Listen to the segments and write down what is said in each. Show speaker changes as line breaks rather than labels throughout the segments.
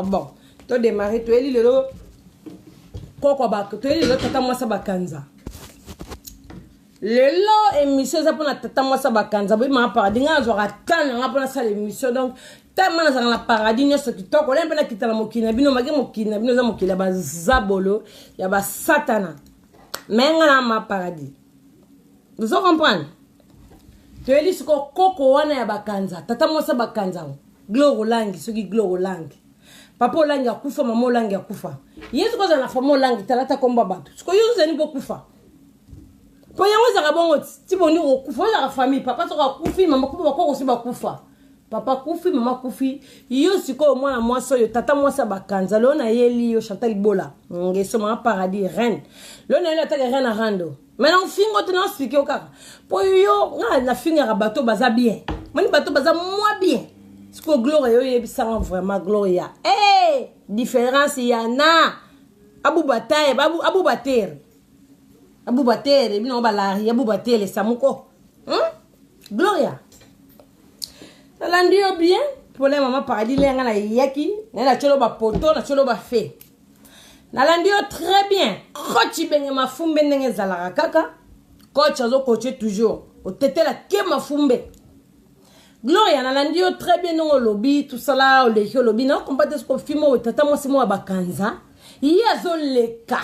Bon, tu démarrer, tu es le Koko bak, tu es le tata moi sa bakanza. Le lo émission ça pour la tata moi sa bakanza. Oui, ma paradis, on aura tant on a pour ça l'émission donc tellement dans la paradis nous ce qui toque, on aime pas quitter la mokina, bino magi mokina, bino za mokila ba zabolo, ya ba satana. Mais on a ma paradis. Vous comprenez? Tu es ce koko wana ya bakanza, tata moi sa bakanza. Gloro langi, ce qui gloro langi. Papa langi akufa, mama langi akufa. Yesu ko za na famo langi talata komba batu. Ce ko yo zeni bokufa. Po yango za bongo ti boni okufa la famille, papa so akufi, mama ko ba ko ba kufa. Papa kufi, mama kufi. Yo siko mwana mwaso yo tata mwasa bakanza. Lo na yeli yo Chantal Bola. Ngeso ma paradis reine. Lo na yeli ataka reine rando. Maintenant fingo te na expliquer o kaka. Po yo na finga bateau baza bien. Mani bateau baza moi bien. Ce que gloire est vraiment gloria. Eh, différence il y en a. Abou Bataire, Abou Bataire. Abou Bataire, il non balari, Abou Bataire, Samuko. Gloria. Ça l'endio bien. Pour les mamans paradis, les gens yaki, la cholo ba poto, la cholo ba fait. Na l'endio très bien. Coach ben ma fumbe nenge zalara kaka. Coach azo coacher toujours. Au tete la ke ma fumbe. Gloria na landio très bien non lobby tout ça là le lobby non combattre ce qu'on filme au tata moi c'est moi bakanza il a zo leka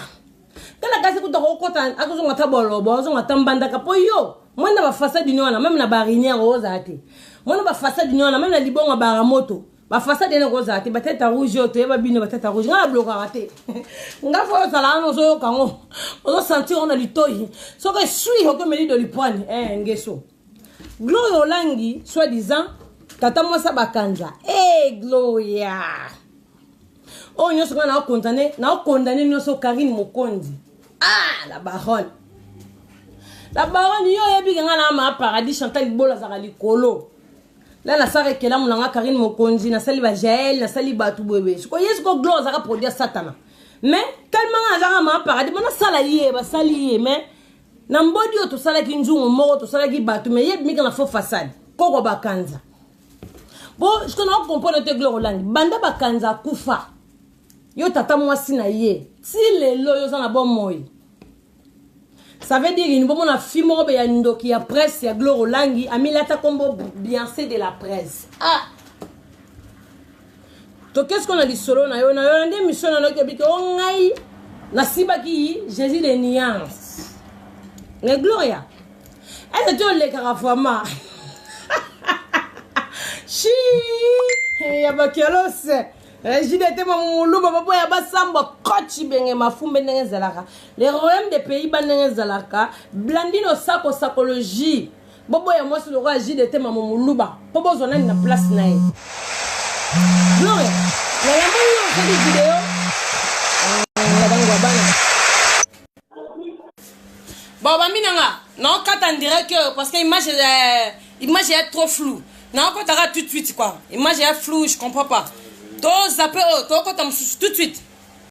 kala kasi ku to ko ta akuzo ngata bolo bozo ngata mbanda ka po yo moi na ba façade d'union na même na barinière rosa ate moi na ba façade d'union na même na libonga baramoto ba façade de rosa ate ba tête rouge to ba bino ba tête rouge ngala bloquer ate nga fo sala no zo kango ozo sentir on a litoyi so que suis o que me dit de lui prendre ngeso Gloria Olangi, soi-disant, tata moi sa bakanza. Gloria. Oh, nous sommes condamnés, nous sommes Karine Mokondi. Ah, la baronne. La baronne, yo yebi ngana ma paradis Chantal Bola Zarali Kolo. Là, la sare que là, mon Karine Mokondi, na sali ba Jaël, na sali ba tout bébé. Je croyais que Gloria Zara produire Satana. Mais, tellement Zara ma paradis, mon salarié, ba salié, mais. Nambodi o to sala ki nzungu moko to sala ki batu me yeb mika na fo façade koko bakanza bon je connais comprendre te Gloire Olangi banda bakanza kufa yo tata mwasi na ye si lelo yo za na bon moyi ça veut dire ni bon na fimo be ya ndoki ya presse ya Gloire Olangi amilata kombo biancé de la presse to qu'est-ce qu'on a dit solo na yo ndé mission na no ke o ngai na sibaki Jésus les nuances. Mais Gloria, est-ce que tu as les carafama? Chi, il y a pas quel os. J'ai été mon loup, ma boy a pas samba, coach, ben ma fumbe n'engazalaka. Les royaumes des pays n'engazalaka, blandino sako psychologie. Bobo ya moi sur le roi j'ai été mon louba. Bobo on a une place naïe. Gloria, la yamoyo fait des vidéos. Bon, bah, minanga, non, quand on dirait que, parce que l'image est trop floue. Non, quand t'arrêtes tout de suite, quoi. L'image est floue, je comprends pas. Toi, ça peut, toi, quand tout de suite.